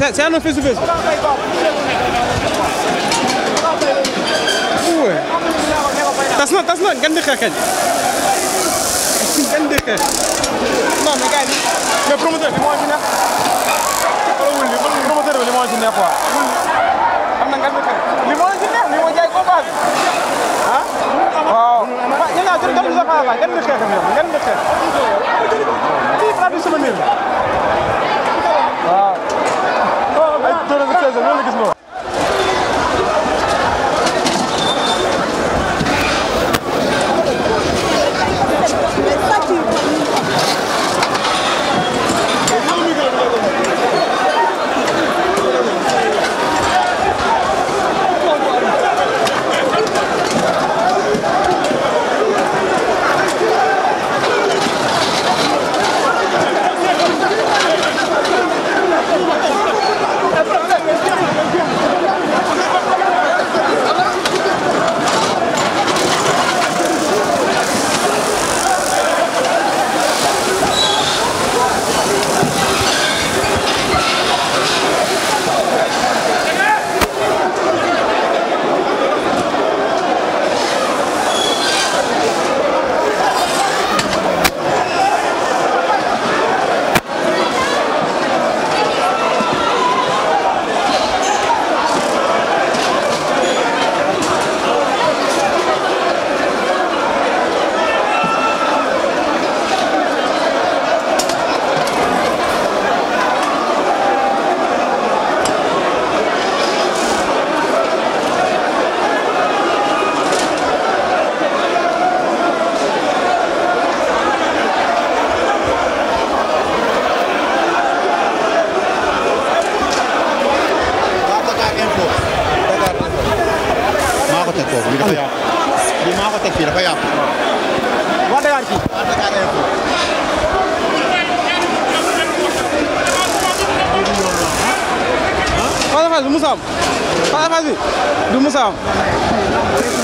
C'est un face to face. Ouais. Tas na gan di xeex kañ. Gan di xeex. Non mais gars yi mais promoteur bi moo ci neex. Wala wul li promoteur bi li moo ci neex quoi. Am na gan di xeex. Li moo ci neex, li moo jaay combat bi. Ah? Waaw. Ñu na jël sa xalaat gan di xeex mi gan di xeex. Lii traditionnel la. Waaw. Ay tour de saison loolu gis nga. Moussa am.